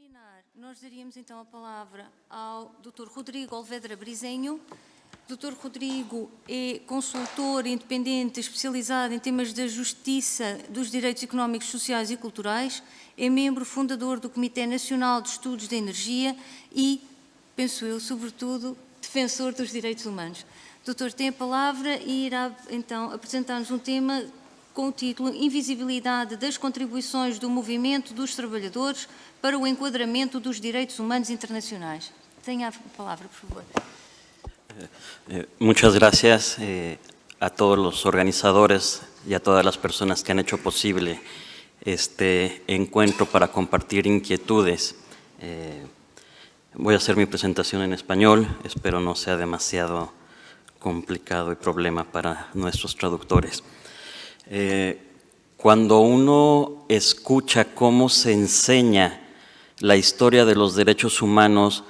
terminar, nós daríamos então a palavra ao Dr. Rodrigo Oliveira Brisenho. Dr. Rodrigo é consultor independente especializado em temas da justiça, dos direitos económicos, sociais e culturais, é membro fundador do Comitê Nacional de Estudos da Energia e, penso eu, sobretudo, defensor dos direitos humanos. Doutor, tem a palavra e irá então apresentar-nos um tema com o título Invisibilidade das contribuições do movimento dos trabalhadores para o enquadramento dos direitos humanos internacionais. Tenha a palavra, por favor. Muchas gracias a todos los organizadores y a todas las personas que han hecho posible este encuentro para compartir inquietudes. Voy a hacer mi presentación en español, espero no sea demasiado complicado y problema para nuestros traductores. Cuando uno escucha cómo se enseña la historia de los derechos humanos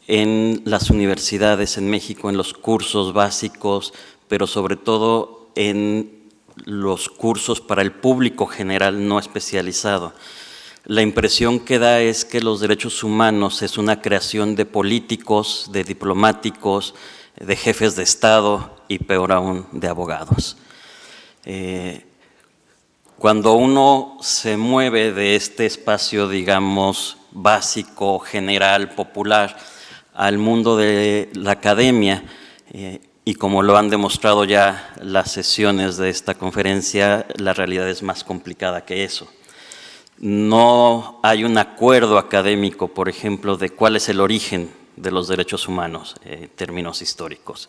en las universidades en México, en los cursos básicos, pero sobre todo en los cursos para el público general no especializado, la impresión que da es que los derechos humanos es una creación de políticos, de diplomáticos, de jefes de Estado y peor aún de abogados. Cuando uno se mueve de este espacio, digamos, básico, general, popular, al mundo de la academia, y como lo han demostrado ya las sesiones de esta conferencia, la realidad es más complicada que eso. No hay un acuerdo académico, por ejemplo, de cuál es el origen de los derechos humanos en términos históricos.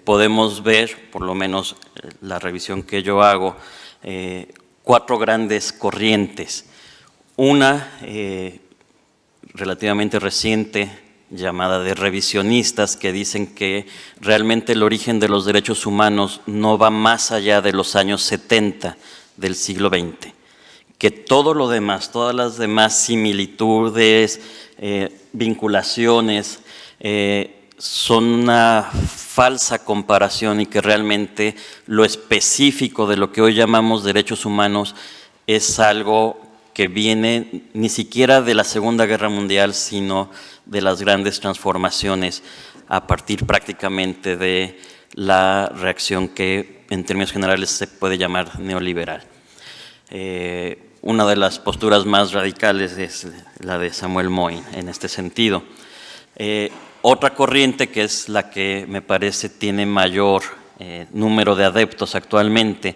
Podemos ver, por lo menos la revisión que yo hago, 4 grandes corrientes. Una relativamente reciente, llamada de revisionistas, que dicen que realmente el origen de los derechos humanos no va más allá de los años 70 del siglo XX, que todo lo demás, todas las demás similitudes, vinculaciones, son una falsa comparación y que realmente lo específico de lo que hoy llamamos derechos humanos es algo que viene ni siquiera de la Segunda Guerra Mundial, sino de las grandes transformaciones a partir prácticamente de la reacción que en términos generales se puede llamar neoliberal. Una de las posturas más radicales es la de Samuel Moyn en este sentido. Otra corriente, que es la que me parece tiene mayor número de adeptos actualmente,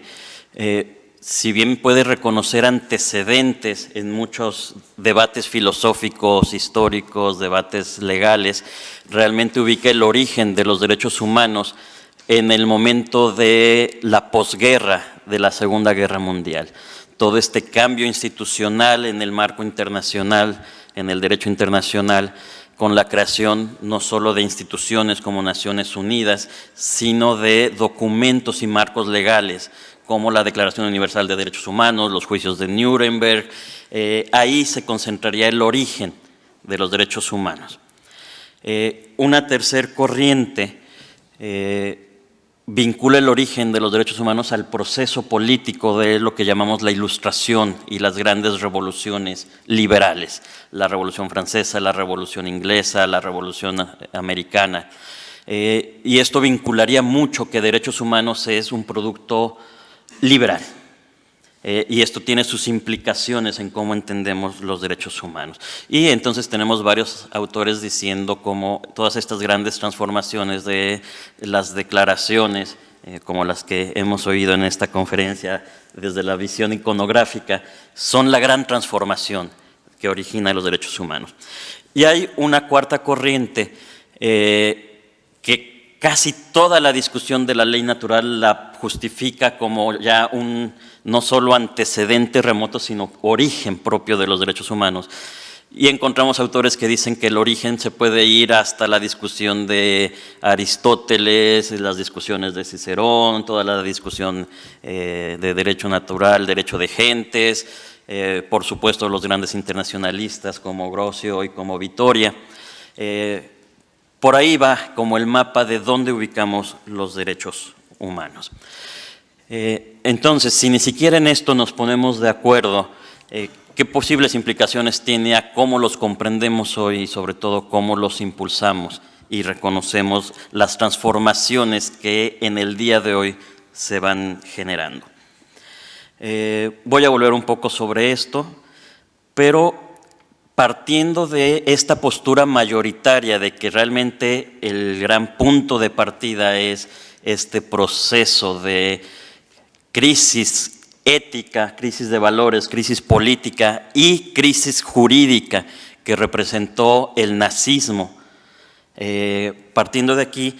si bien puede reconocer antecedentes en muchos debates filosóficos, históricos, debates legales, realmente ubica el origen de los derechos humanos en el momento de la posguerra de la Segunda Guerra Mundial. Todo este cambio institucional en el marco internacional, en el derecho internacional, con la creación no solo de instituciones como Naciones Unidas, sino de documentos y marcos legales, como la Declaración Universal de Derechos Humanos, los juicios de Nuremberg. Ahí se concentraría el origen de los derechos humanos. Una tercer corriente vincula el origen de los derechos humanos al proceso político de lo que llamamos la Ilustración y las grandes revoluciones liberales, la Revolución Francesa, la Revolución Inglesa, la Revolución Americana. Y esto vincularía mucho que derechos humanos es un producto liberal, y esto tiene sus implicaciones en cómo entendemos los derechos humanos. Y entonces tenemos varios autores diciendo cómo todas estas grandes transformaciones de las declaraciones, como las que hemos oído en esta conferencia desde la visión iconográfica, son la gran transformación que origina los derechos humanos. Y hay una cuarta corriente que casi toda la discusión de la ley natural la justifica como ya un no solo antecedente remoto, sino origen propio de los derechos humanos. Y encontramos autores que dicen que el origen se puede ir hasta la discusión de Aristóteles, las discusiones de Cicerón, toda la discusión de derecho natural, derecho de gentes, por supuesto los grandes internacionalistas como Grocio y como Vittoria. Por ahí va como el mapa de dónde ubicamos los derechos humanos. Entonces, si ni siquiera en esto nos ponemos de acuerdo, qué posibles implicaciones tiene a cómo los comprendemos hoy y sobre todo cómo los impulsamos y reconocemos las transformaciones que en el día de hoy se van generando. Voy a volver un poco sobre esto, pero partiendo de esta postura mayoritaria de que realmente el gran punto de partida es este proceso de crisis ética, crisis de valores, crisis política y crisis jurídica que representó el nazismo. Partiendo de aquí,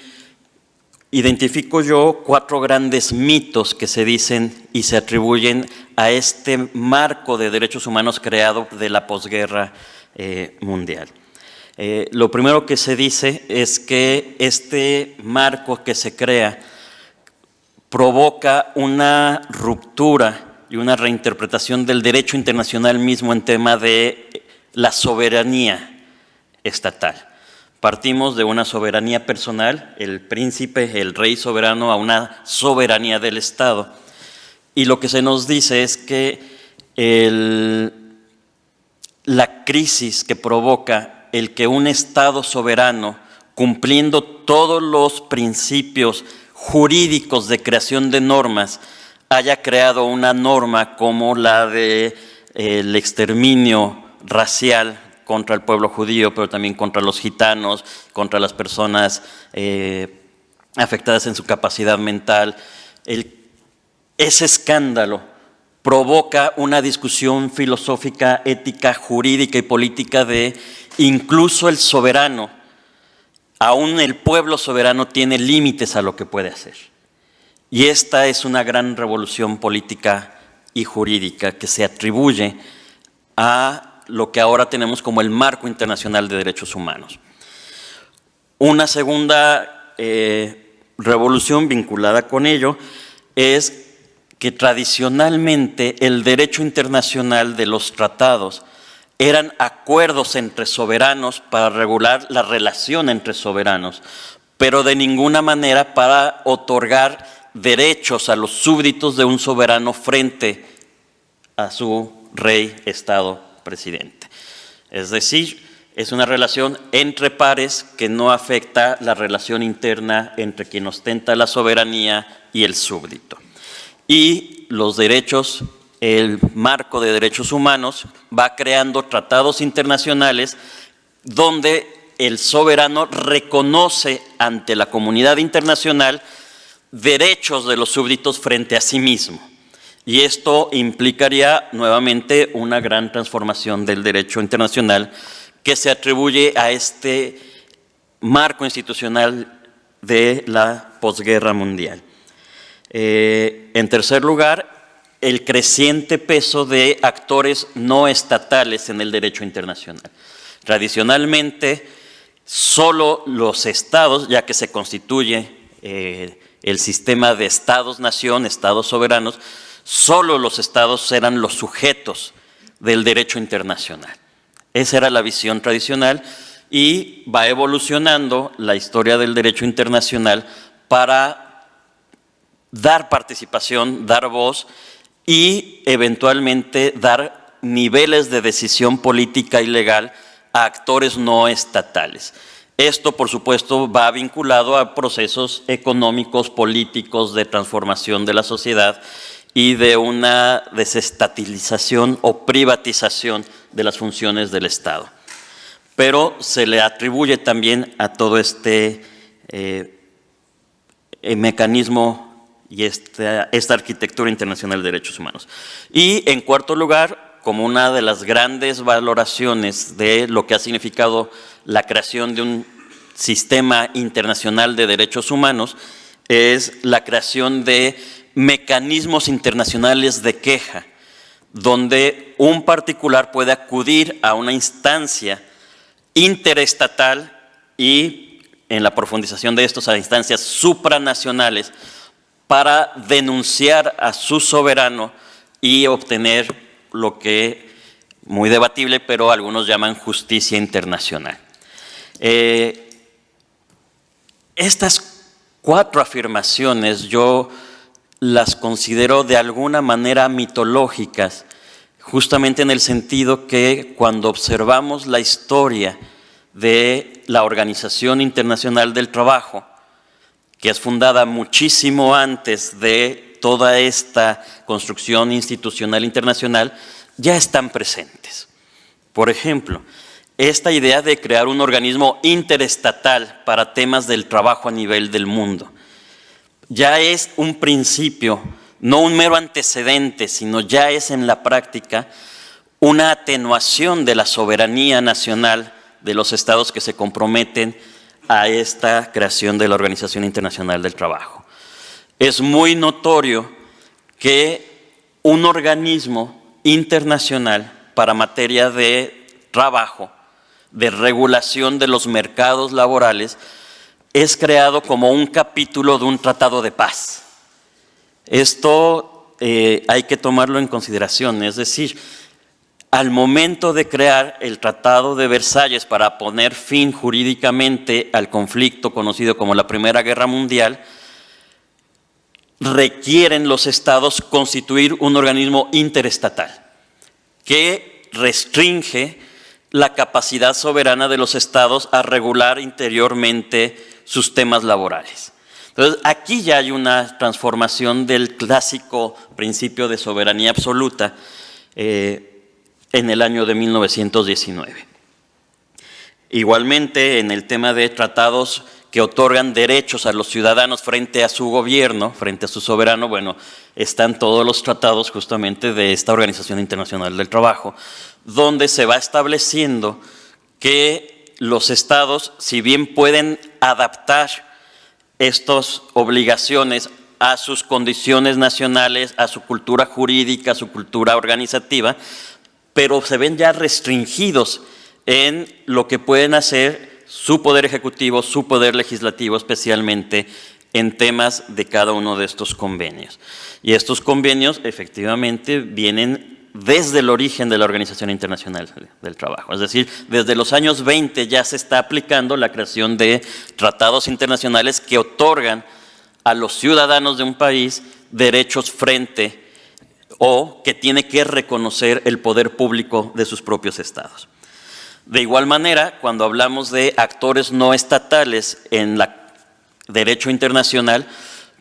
identifico yo 4 grandes mitos que se dicen y se atribuyen a este marco de derechos humanos creado de la posguerra mundial. Lo primero que se dice es que este marco que se crea provoca una ruptura y una reinterpretación del derecho internacional mismo en tema de la soberanía estatal. Partimos de una soberanía personal, el príncipe, el rey soberano, a una soberanía del Estado. Y lo que se nos dice es que la crisis que provoca el que un Estado soberano, cumpliendo todos los principios jurídicos de creación de normas, haya creado una norma como la del exterminio racial contra el pueblo judío, pero también contra los gitanos, contra las personas afectadas en su capacidad mental. Ese escándalo provoca una discusión filosófica, ética, jurídica y política de incluso el soberano, aún el pueblo soberano tiene límites a lo que puede hacer. Y esta es una gran revolución política y jurídica que se atribuye a lo que ahora tenemos como el marco internacional de derechos humanos. Una segunda revolución vinculada con ello es que tradicionalmente el derecho internacional de los tratados eran acuerdos entre soberanos para regular la relación entre soberanos, pero de ninguna manera para otorgar derechos a los súbditos de un soberano frente a su rey, Estado, presidente. Es decir, es una relación entre pares que no afecta la relación interna entre quien ostenta la soberanía y el súbdito. Y los derechos, el marco de derechos humanos va creando tratados internacionales donde el soberano reconoce ante la comunidad internacional derechos de los súbditos frente a sí mismo. Y esto implicaría nuevamente una gran transformación del derecho internacional que se atribuye a este marco institucional de la posguerra mundial. En tercer lugar, el creciente peso de actores no estatales en el derecho internacional. Tradicionalmente, solo los estados, ya que se constituye el sistema de estados-nación, estados soberanos, solo los estados eran los sujetos del derecho internacional. Esa era la visión tradicional y va evolucionando la historia del derecho internacional para dar participación, dar voz y eventualmente dar niveles de decisión política y legal a actores no estatales. Esto, por supuesto, va vinculado a procesos económicos, políticos, de transformación de la sociedad y de una desestatilización o privatización de las funciones del Estado. Pero se le atribuye también a todo este mecanismo y esta arquitectura internacional de derechos humanos. Y en cuarto lugar, como una de las grandes valoraciones de lo que ha significado la creación de un sistema internacional de derechos humanos, es la creación de mecanismos internacionales de queja, donde un particular puede acudir a una instancia interestatal y, en la profundización de estos, a instancias supranacionales para denunciar a su soberano y obtener lo que, muy debatible, pero algunos llaman justicia internacional. Estas 4 afirmaciones yo las considero de alguna manera mitológicas, justamente en el sentido que cuando observamos la historia de la Organización Internacional del Trabajo, que es fundada muchísimo antes de toda esta construcción institucional internacional, ya están presentes. Por ejemplo, esta idea de crear un organismo interestatal para temas del trabajo a nivel del mundo ya es un principio, no un mero antecedente, sino ya es en la práctica una atenuación de la soberanía nacional de los estados que se comprometen a esta creación de la Organización Internacional del Trabajo. Es muy notorio que un organismo internacional para materia de trabajo, de regulación de los mercados laborales, es creado como un capítulo de un tratado de paz. Esto hay que tomarlo en consideración, es decir, al momento de crear el Tratado de Versalles para poner fin jurídicamente al conflicto conocido como la Primera Guerra Mundial, requieren los estados constituir un organismo interestatal que restringe la capacidad soberana de los estados a regular interiormente sus temas laborales. Entonces, aquí ya hay una transformación del clásico principio de soberanía absoluta en el año de 1919. Igualmente, en el tema de tratados que otorgan derechos a los ciudadanos frente a su gobierno, frente a su soberano, bueno, están todos los tratados justamente de esta Organización Internacional del Trabajo, donde se va estableciendo que los estados, si bien pueden adaptar estas obligaciones a sus condiciones nacionales, a su cultura jurídica, a su cultura organizativa, pero se ven ya restringidos en lo que pueden hacer su poder ejecutivo, su poder legislativo, especialmente en temas de cada uno de estos convenios. Y estos convenios efectivamente vienen desde el origen de la Organización Internacional del Trabajo. Es decir, desde los años 20 ya se está aplicando la creación de tratados internacionales que otorgan a los ciudadanos de un país derechos frente o que tiene que reconocer el poder público de sus propios estados. De igual manera, cuando hablamos de actores no estatales en el derecho internacional,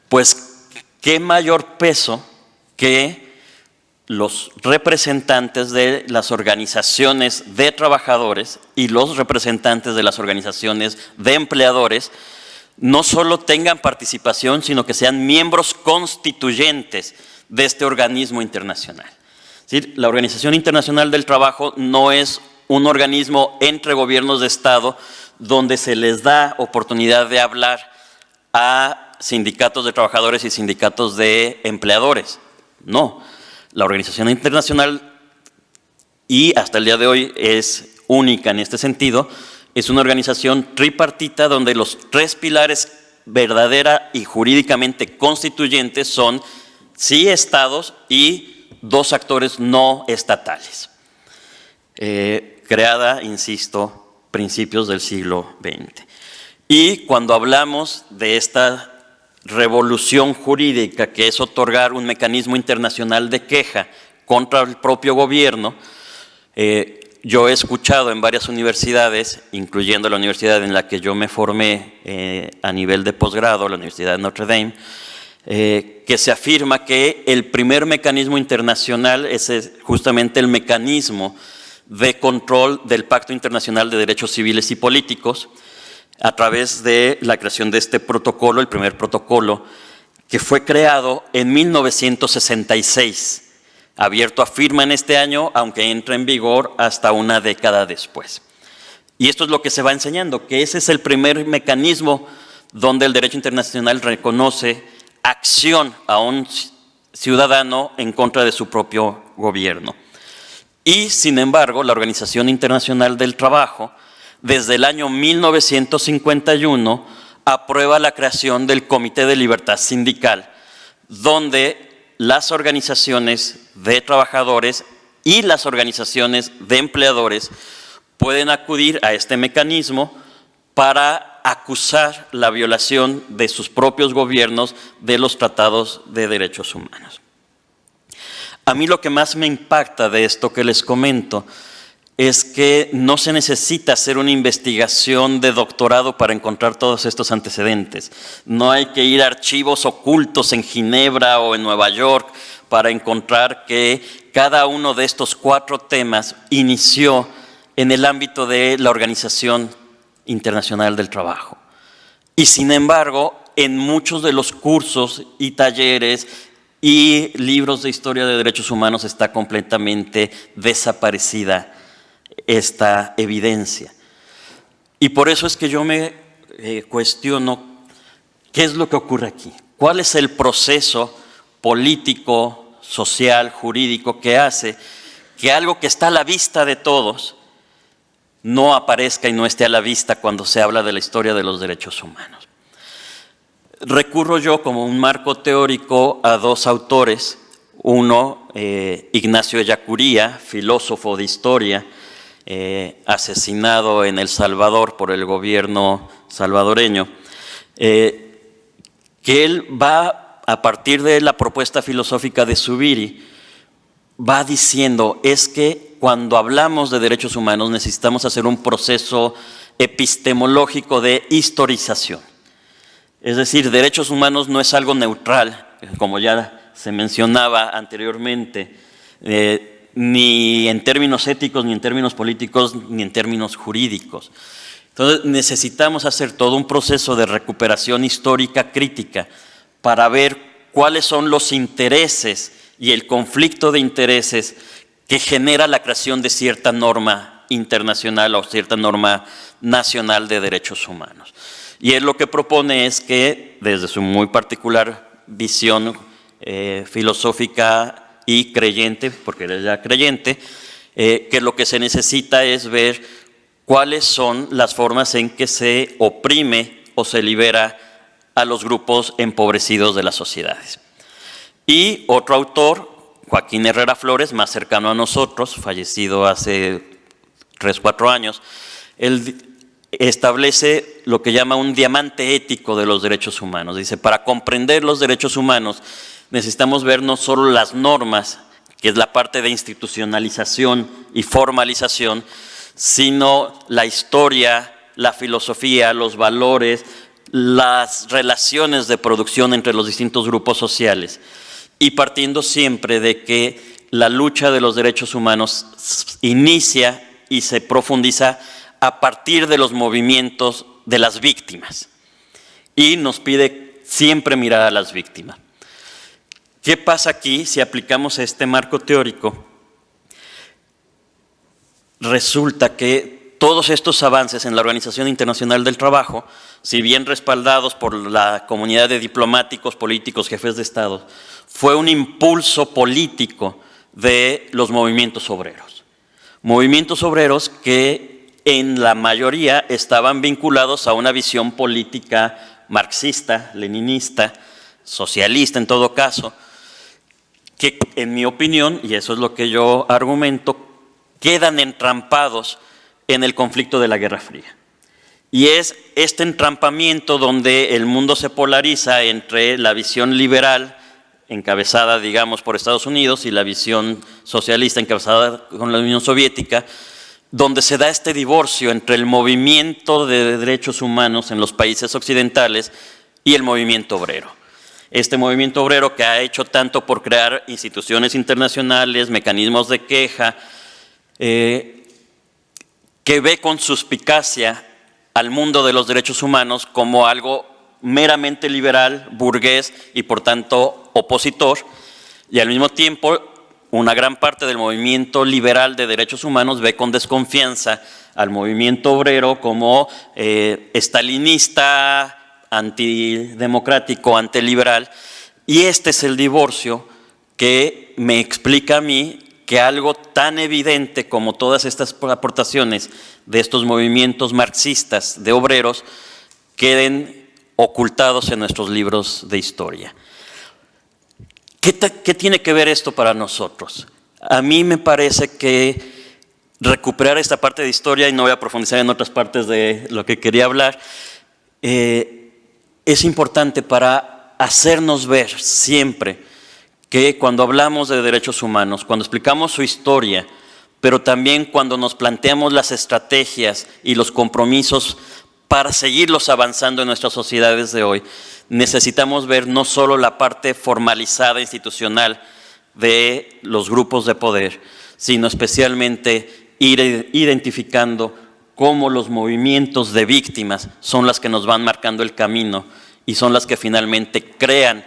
pues qué mayor peso que los representantes de las organizaciones de trabajadores y los representantes de las organizaciones de empleadores no solo tengan participación, sino que sean miembros constituyentes de este organismo internacional. Es decir, la Organización Internacional del Trabajo no es un organismo entre gobiernos de Estado donde se les da oportunidad de hablar a sindicatos de trabajadores y sindicatos de empleadores. No, la Organización Internacional, y hasta el día de hoy es única en este sentido, es una organización tripartita donde los tres pilares verdadera y jurídicamente constituyentes son sí estados y dos actores no estatales. Creada, insisto, principios del siglo XX. Y cuando hablamos de esta revolución jurídica, que es otorgar un mecanismo internacional de queja contra el propio gobierno, yo he escuchado en varias universidades, incluyendo la universidad en la que yo me formé a nivel de posgrado, la Universidad de Notre Dame, que se afirma que el primer mecanismo internacional es justamente el mecanismo de control del Pacto Internacional de Derechos Civiles y Políticos a través de la creación de este protocolo, el primer protocolo, que fue creado en 1966, abierto a firma en este año, aunque entra en vigor hasta una década después. Y esto es lo que se va enseñando, que ese es el primer mecanismo donde el derecho internacional reconoce acción a un ciudadano en contra de su propio gobierno. Y, sin embargo, la Organización Internacional del Trabajo, desde el año 1951, aprueba la creación del Comité de Libertad Sindical, donde las organizaciones de trabajadores y las organizaciones de empleadores pueden acudir a este mecanismo para acusar la violación de sus propios gobiernos de los tratados de derechos humanos. A mí lo que más me impacta de esto que les comento es que no se necesita hacer una investigación de doctorado para encontrar todos estos antecedentes. No hay que ir a archivos ocultos en Ginebra o en Nueva York para encontrar que cada uno de estos 4 temas inició en el ámbito de la Organización Internacional del Trabajo. Y sin embargo, en muchos de los cursos y talleres y libros de historia de derechos humanos está completamente desaparecida esta evidencia. Y por eso es que yo me cuestiono qué es lo que ocurre aquí. ¿Cuál es el proceso político, social, jurídico que hace que algo que está a la vista de todos no aparezca y no esté a la vista cuando se habla de la historia de los derechos humanos? Recurro yo como un marco teórico a 2 autores. Uno, Ignacio Ellacuría, filósofo de historia, asesinado en El Salvador por el gobierno salvadoreño, que él va, a partir de la propuesta filosófica de Zubiri, va diciendo, es que cuando hablamos de derechos humanos necesitamos hacer un proceso epistemológico de historización. Es decir, derechos humanos no es algo neutral, como ya se mencionaba anteriormente, ni en términos éticos, ni en términos políticos, ni en términos jurídicos. Entonces necesitamos hacer todo un proceso de recuperación histórica crítica para ver cuáles son los intereses y el conflicto de intereses que genera la creación de cierta norma internacional o cierta norma nacional de derechos humanos. Y él lo que propone es que, desde su muy particular visión filosófica y creyente, porque él es ya creyente, que lo que se necesita es ver cuáles son las formas en que se oprime o se libera a los grupos empobrecidos de las sociedades. Y otro autor, Joaquín Herrera Flores, más cercano a nosotros, fallecido hace 3 o 4 años, él establece lo que llama un diamante ético de los derechos humanos. Dice, para comprender los derechos humanos necesitamos ver no solo las normas, que es la parte de institucionalización y formalización, sino la historia, la filosofía, los valores, las relaciones de producción entre los distintos grupos sociales. Y partiendo siempre de que la lucha de los derechos humanos inicia y se profundiza a partir de los movimientos de las víctimas. Y nos pide siempre mirar a las víctimas. ¿Qué pasa aquí si aplicamos este marco teórico? Resulta que todos estos avances en la Organización Internacional del Trabajo, si bien respaldados por la comunidad de diplomáticos, políticos, jefes de Estado, fue un impulso político de los movimientos obreros. Movimientos obreros que en la mayoría estaban vinculados a una visión política marxista, leninista, socialista en todo caso, que en mi opinión, y eso es lo que yo argumento, quedan entrampados en el conflicto de la Guerra Fría. Y es este entrampamiento donde el mundo se polariza entre la visión liberal, encabezada, digamos, por Estados Unidos, y la visión socialista, encabezada con la Unión Soviética, donde se da este divorcio entre el movimiento de derechos humanos en los países occidentales y el movimiento obrero. Este movimiento obrero que ha hecho tanto por crear instituciones internacionales, mecanismos de queja, que ve con suspicacia al mundo de los derechos humanos como algo meramente liberal, burgués y por tanto opositor, y al mismo tiempo una gran parte del movimiento liberal de derechos humanos ve con desconfianza al movimiento obrero como estalinista, antidemocrático, antiliberal, y este es el divorcio que me explica a mí que algo tan evidente como todas estas aportaciones de estos movimientos marxistas de obreros queden ocultados en nuestros libros de historia. ¿Qué tiene que ver esto para nosotros? A mí me parece que recuperar esta parte de historia, y no voy a profundizar en otras partes de lo que quería hablar, es importante para hacernos ver siempre que cuando hablamos de derechos humanos, cuando explicamos su historia, pero también cuando nos planteamos las estrategias y los compromisos para seguirlos avanzando en nuestras sociedades de hoy, necesitamos ver no solo la parte formalizada institucional de los grupos de poder, sino especialmente ir identificando cómo los movimientos de víctimas son las que nos van marcando el camino y son las que finalmente crean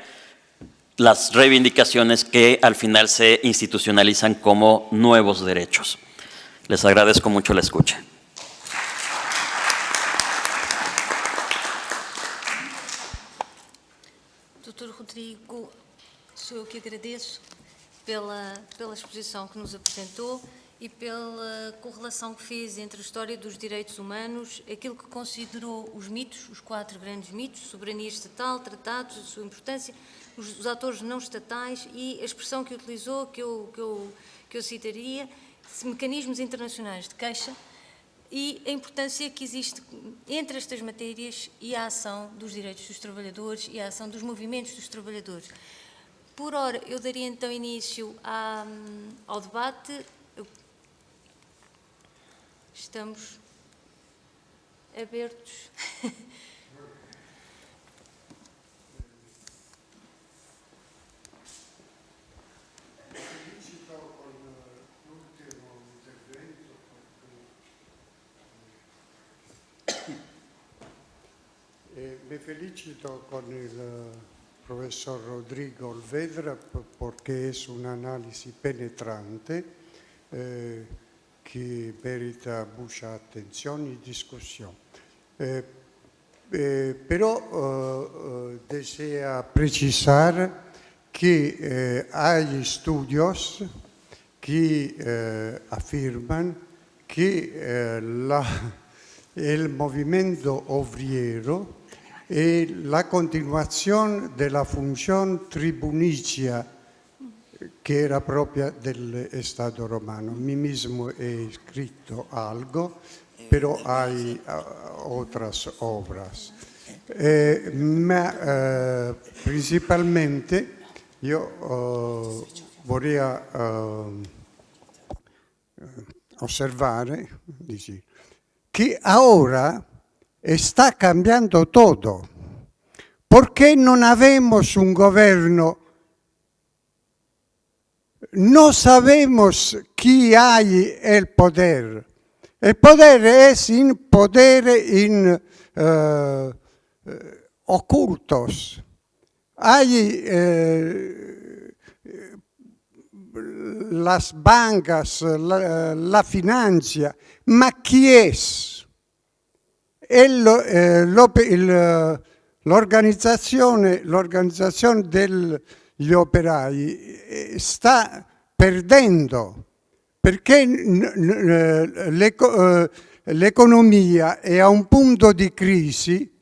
las reivindicaciones que al final se institucionalizan como nuevos derechos. Les agradezco mucho la escucha. Doutor Rodrigo, sou eu que agradeço pela exposição que nos apresentou e pela correlação que fez entre a história dos direitos humanos, aquilo que considerou os mitos, os 4 grandes mitos, soberania estatal, tratados, a sua importância, os atores não estatais e a expressão que utilizou, que eu citaria, mecanismos internacionais de queixa e a importância que existe entre estas matérias e a ação dos direitos dos trabalhadores e a ação dos movimentos dos trabalhadores. Por ora, eu daria então início ao debate. Estamos abertos. Mi felicito con il professor Rodrigo Olvedra perché è un'analisi penetrante che merita mucha attenzione e discussione. Però desea precisar que hay estudios que afirman que el movimiento obrero es la continuación de la función tribunicia que era propia del Estado romano. Mí mismo he escrito algo, pero hay otras obras. Ma principalmente io vorrei osservare che ora está cambiando todo. ¿Por qué no habemos un gobierno? No sabemos quién hay el poder. El poder es poder ocultos. Hay las bancas, la financia, ma chi es? L'organizzazione degli operai sta perdendo perché l'economia è a un punto di crisi,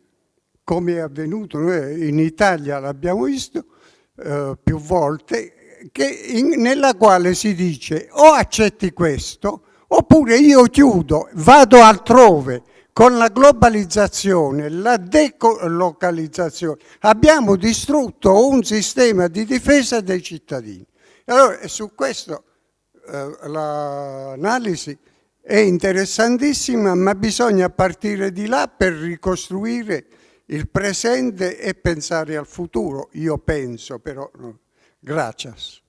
come è avvenuto noi in Italia, l'abbiamo visto più volte, nella quale si dice o accetti questo oppure io chiudo, vado altrove. Con la globalizzazione, la decolocalizzazione, abbiamo distrutto un sistema di difesa dei cittadini. Allora, su questo l'analisi è interessantissima, ma bisogna partire di là per ricostruire il presente e pensare al futuro. Io penso, però. Gracias.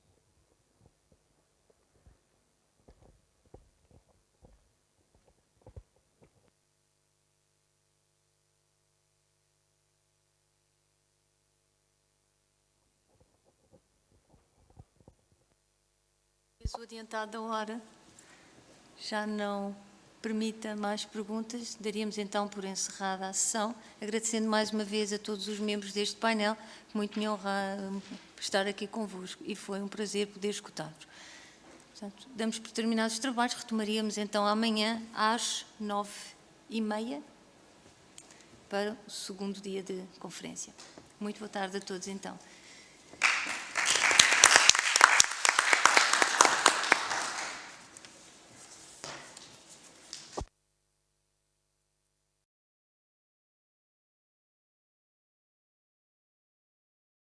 Sou adiantada a hora, já não permita mais perguntas, daríamos então por encerrada a sessão, agradecendo mais uma vez a todos os membros deste painel, que muito me honra estar aqui convosco e foi um prazer poder escutar-vos. Portanto, damos por terminados os trabalhos, retomaríamos então amanhã às 9h30 para o segundo dia de conferência. Muito boa tarde a todos então.